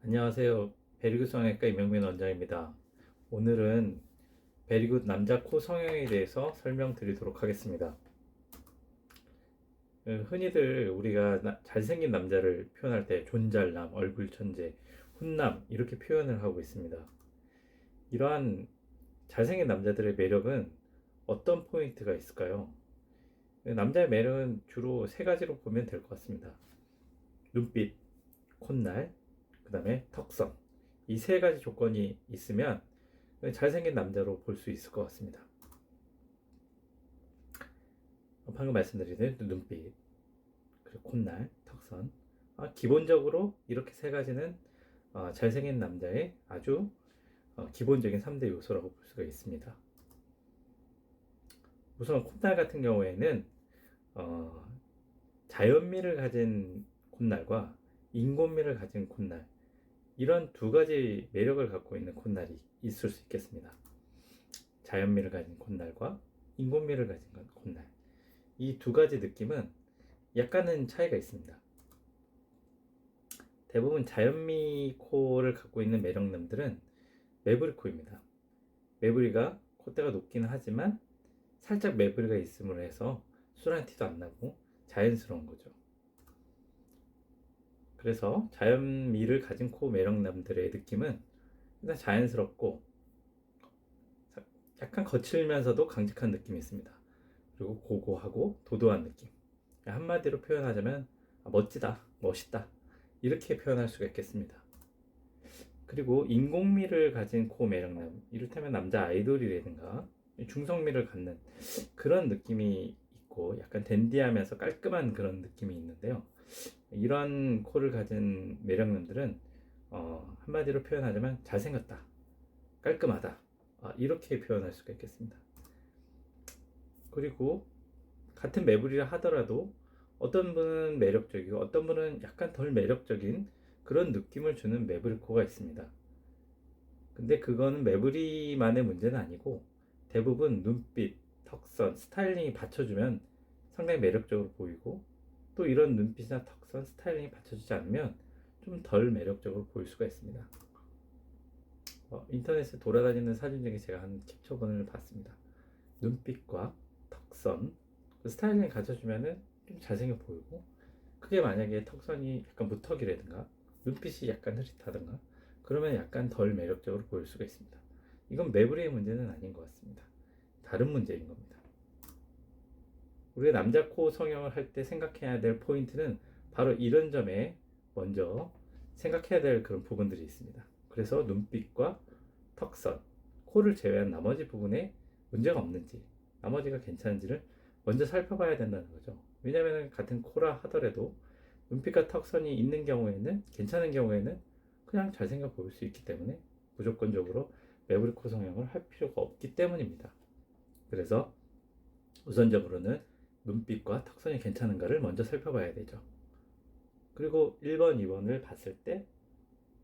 안녕하세요. 베리굿 성형외과 임영민 원장입니다. 오늘은 베리굿 남자 코 성형에 대해서 설명드리도록 하겠습니다. 흔히들 우리가 잘생긴 남자를 표현할 때 존잘남, 얼굴 천재, 훈남 이렇게 표현을 하고 있습니다. 이러한 잘생긴 남자들의 매력은 어떤 포인트가 있을까요? 남자의 매력은 주로 세 가지로 보면 될 것 같습니다. 눈빛, 콧날, 그 다음에 턱선. 이 세 가지 조건이 있으면 잘생긴 남자로 볼 수 있을 것 같습니다. 방금 말씀드린 눈빛, 그리고 콧날, 턱선. 기본적으로 이렇게 세 가지는 잘생긴 남자의 아주 기본적인 3대 요소라고 볼 수가 있습니다. 우선 콧날 같은 경우에는 어, 자연미를 가진 콧날과 인공미를 가진 콧날, 이런 두 가지 매력을 갖고 있는 콧날이 있을 수 있겠습니다. 자연미를 가진 콧날과 인공미를 가진 콧날. 이 두 가지 느낌은 약간은 차이가 있습니다. 대부분 자연미 코를 갖고 있는 매력남들은 매부리 코입니다. 매부리가 콧대가 높기는 하지만 살짝 매부리가 있음으로 해서 술한 티도 안 나고 자연스러운 거죠. 그래서 자연미를 가진 코 매력남들의 느낌은 일단 자연스럽고 약간 거칠면서도 강직한 느낌이 있습니다. 그리고 고고하고 도도한 느낌. 한마디로 표현하자면 멋지다, 멋있다, 이렇게 표현할 수가 있겠습니다. 그리고 인공미를 가진 코 매력남, 이를테면 남자 아이돌이라든가 중성미를 갖는 그런 느낌이 있고 약간 댄디하면서 깔끔한 그런 느낌이 있는데요. 이런 코를 가진 매력남들은 한마디로 표현하자면 잘생겼다, 깔끔하다, 이렇게 표현할 수가 있겠습니다. 그리고 같은 매부리라 하더라도 어떤 분은 매력적이고 어떤 분은 약간 덜 매력적인 그런 느낌을 주는 매부리코가 있습니다. 근데 그거는 매부리만의 문제는 아니고 대부분 눈빛, 턱선, 스타일링이 받쳐주면 상당히 매력적으로 보이고, 또 이런 눈빛이나 턱선, 스타일링이 받쳐주지 않으면 좀 덜 매력적으로 보일 수가 있습니다. 인터넷에 돌아다니는 사진 중에 제가 한 캡처본을 봤습니다. 눈빛과 턱선, 그 스타일링 갖춰주면은 좀 잘생겨 보이고, 그게 만약에 턱선이 약간 무턱이라든가 눈빛이 약간 흐릿하든가 그러면 약간 덜 매력적으로 보일 수가 있습니다. 이건 매부리의 문제는 아닌 것 같습니다. 다른 문제인 겁니다. 우리가 남자 코 성형을 할 때 생각해야 될 포인트는 바로 이런 점에 먼저 생각해야 될 그런 부분들이 있습니다. 그래서 눈빛과 턱선, 코를 제외한 나머지 부분에 문제가 없는지, 나머지가 괜찮은지를 먼저 살펴봐야 된다는 거죠. 왜냐하면 같은 코라 하더라도 눈빛과 턱선이 있는 경우에는, 괜찮은 경우에는 그냥 잘생겨 보일 수 있기 때문에 무조건적으로 매부리 코 성형을 할 필요가 없기 때문입니다. 그래서 우선적으로는 눈빛과 턱선이 괜찮은가를 먼저 살펴봐야 되죠. 그리고 1번, 2번을 봤을 때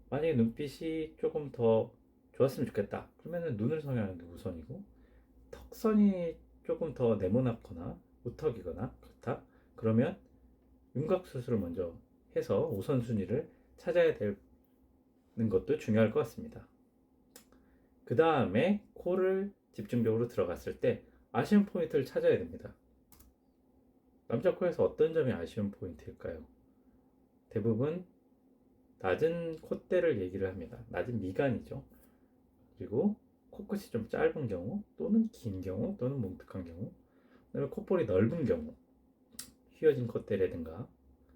만약에 눈빛이 조금 더 좋았으면 좋겠다, 그러면 눈을 성형하는 게 우선이고, 턱선이 조금 더 네모나거나 무턱이거나 그렇다, 그러면 윤곽 수술을 먼저 해서 우선순위를 찾아야 되는 것도 중요할 것 같습니다. 그 다음에 코를 집중적으로 들어갔을 때 아쉬운 포인트를 찾아야 됩니다. 남자 코에서 어떤 점이 아쉬운 포인트일까요? 대부분 낮은 콧대를 얘기를 합니다. 낮은 미간이죠. 그리고 코끝이 좀 짧은 경우, 또는 긴 경우, 또는 뭉툭한 경우, 그다음에 콧볼이 넓은 경우, 휘어진 콧대라든가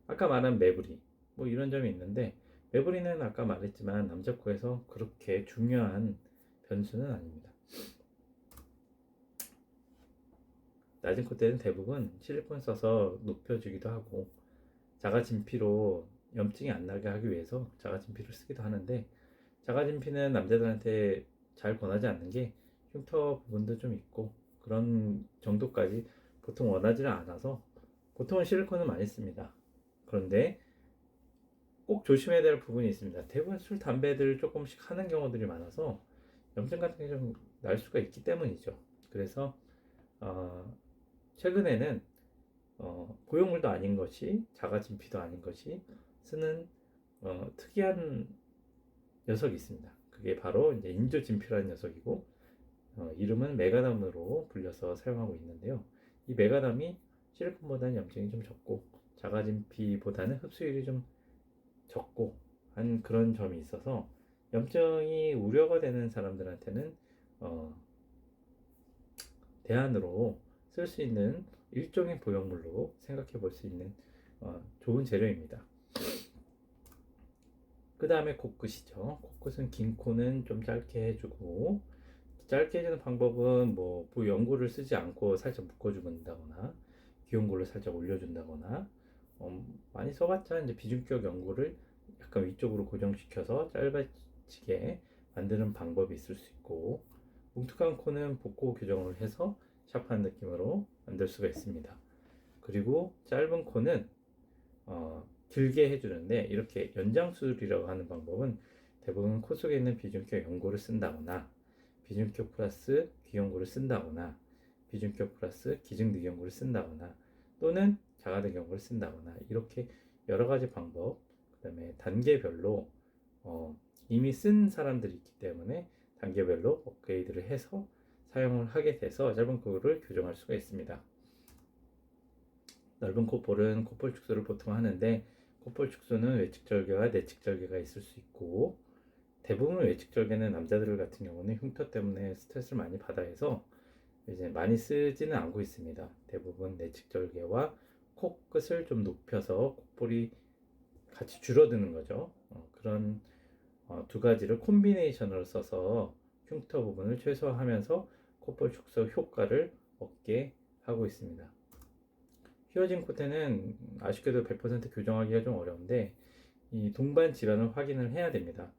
아까 말한 매부리, 뭐 이런 점이 있는데, 매부리는 아까 말했지만 남자 코에서 그렇게 중요한 변수는 아닙니다. 낮은 콧대는 대부분 실리콘 써서 높여주기도 하고, 자가진피로 염증이 안 나게 하기 위해서 자가진피를 쓰기도 하는데, 자가진피는 남자들한테 잘 권하지 않는 게 흉터 부분도 좀 있고 그런 정도까지 보통 원하지는 않아서 보통은 실리콘을 많이 씁니다. 그런데 꼭 조심해야 될 부분이 있습니다. 대부분 술, 담배들 조금씩 하는 경우들이 많아서 염증 같은 게 좀 날 수가 있기 때문이죠. 그래서 최근에는 보형물도 아닌 것이, 자가진피도 아닌 것이 쓰는 특이한 녀석이 있습니다. 그게 바로 이제 인조진피라는 녀석이고, 이름은 메가담으로 불려서 사용하고 있는데요. 이 메가담이 실리콘보다는 염증이 좀 적고 자가진피보다는 흡수율이 좀 적고 한 그런 점이 있어서 염증이 우려가 되는 사람들한테는 대안으로 쓸 수 있는 일종의 보형물로 생각해 볼 수 있는 좋은 재료입니다. 그 다음에 코끝이죠. 코끝은 긴 코는 좀 짧게 해주고, 짧게 해주는 방법은 뭐 부연고를 쓰지 않고 살짝 묶어준다거나 귀연고를 살짝 올려준다거나, 많이 써봤자 이제 비중격 연고를 약간 위쪽으로 고정시켜서 짧아지게 만드는 방법이 있을 수 있고, 뭉툭한 코는 복고 교정을 해서 샤프한 느낌으로 만들 수가 있습니다. 그리고 짧은 코는 길게 해주는데, 이렇게 연장술이라고 하는 방법은 대부분 코 속에 있는 비중격 연고를 쓴다거나 비중격 플러스 귀연고를 쓴다거나 비중격 플러스 기증늑연고를 쓴다거나 또는 자가늑연고를 쓴다거나, 이렇게 여러 가지 방법, 그 다음에 단계별로 이미 쓴 사람들이 있기 때문에 단계별로 업그레이드를 해서 사용을 하게 돼서 짧은 코를 교정할 수가 있습니다. 넓은 콧볼은 콧볼 축소를 보통 하는데, 콧볼 축소는 외측 절개와 내측 절개가 있을 수 있고, 대부분 외측 절개는 남자들 같은 경우는 흉터 때문에 스트레스를 많이 받아 해서 이제 많이 쓰지는 않고 있습니다. 대부분 내측 절개와 코끝을 좀 높여서 콧볼이 같이 줄어드는 거죠. 그런 두 가지를 콤비네이션으로 써서 흉터 부분을 최소화하면서 콧볼 축소 효과를 얻게 하고 있습니다. 휘어진 콧대는 아쉽게도 100% 교정하기가 좀 어려운데, 이 동반 질환을 확인을 해야 됩니다.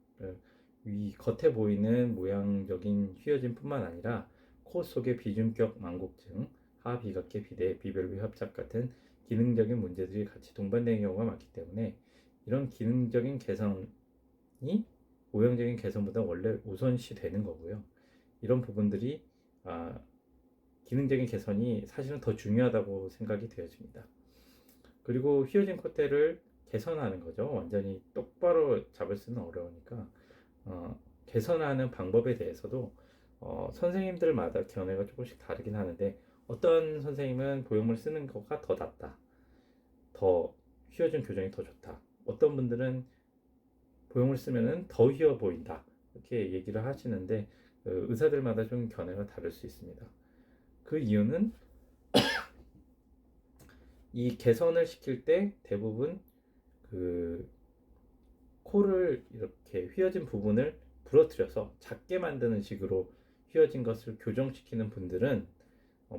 이 겉에 보이는 모양적인 휘어짐 뿐만 아니라 코 속의 비중격 망곡증, 하비각계 비대, 비밸브 협착 같은 기능적인 문제들이 같이 동반되는 경우가 많기 때문에, 이런 기능적인 개선이 모형적인 개선보다 원래 우선시 되는 거고요. 이런 부분들이 기능적인 개선이 사실은 더 중요하다고 생각이 되어집니다. 그리고 휘어진 콧대를 개선하는 거죠. 완전히 똑바로 잡을 수는 어려우니까 개선하는 방법에 대해서도 선생님들마다 견해가 조금씩 다르긴 하는데, 어떤 선생님은 보형물 쓰는 거가 더 낫다, 더 휘어진 교정이 더 좋다, 어떤 분들은 보형물 쓰면은 더 휘어 보인다, 이렇게 얘기를 하시는데, 의사들마다 좀 견해가 다를 수 있습니다. 그 이유는 이 개선을 시킬 때 대부분 그 코를 이렇게 휘어진 부분을 부러뜨려서 작게 만드는 식으로 휘어진 것을 교정시키는 분들은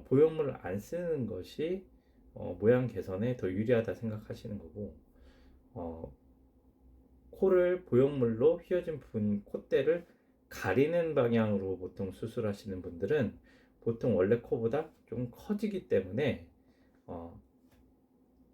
보형물을 안 쓰는 것이 모양 개선에 더 유리하다 생각하시는 거고, 코를 보형물로 휘어진 부분, 콧대를 가리는 방향으로 보통 수술하시는 분들은 보통 원래 코보다 좀 커지기 때문에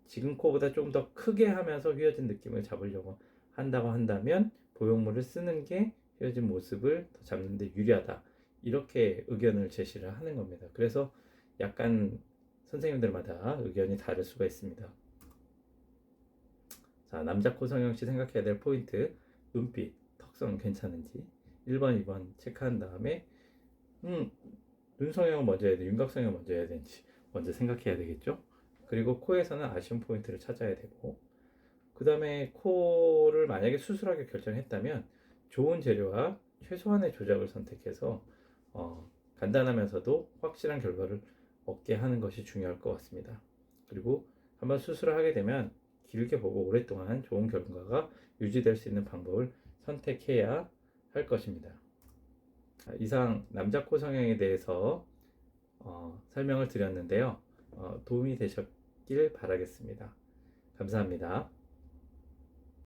지금 코보다 좀 더 크게 하면서 휘어진 느낌을 잡으려고 한다고 한다면 보형물을 쓰는 게 휘어진 모습을 더 잡는 데 유리하다, 이렇게 의견을 제시를 하는 겁니다. 그래서 약간 선생님들마다 의견이 다를 수가 있습니다. 자, 남자 코 성형 시 생각해야 될 포인트: 눈빛, 턱선 괜찮은지 1번, 2번 체크한 다음에 눈 성형을 먼저 해야 돼, 윤곽 성형을 먼저 해야 되는지 먼저 생각해야 되겠죠. 그리고 코에서는 아쉬운 포인트를 찾아야 되고, 그 다음에 코를 만약에 수술하게 결정했다면 좋은 재료와 최소한의 조작을 선택해서 간단하면서도 확실한 결과를 얻게 하는 것이 중요할 것 같습니다. 그리고 한번 수술을 하게 되면 길게 보고 오랫동안 좋은 결과가 유지될 수 있는 방법을 선택해야 할 것입니다. 이상 남자 코 성형에 대해서 설명을 드렸는데요. 도움이 되셨길 바라겠습니다. 감사합니다.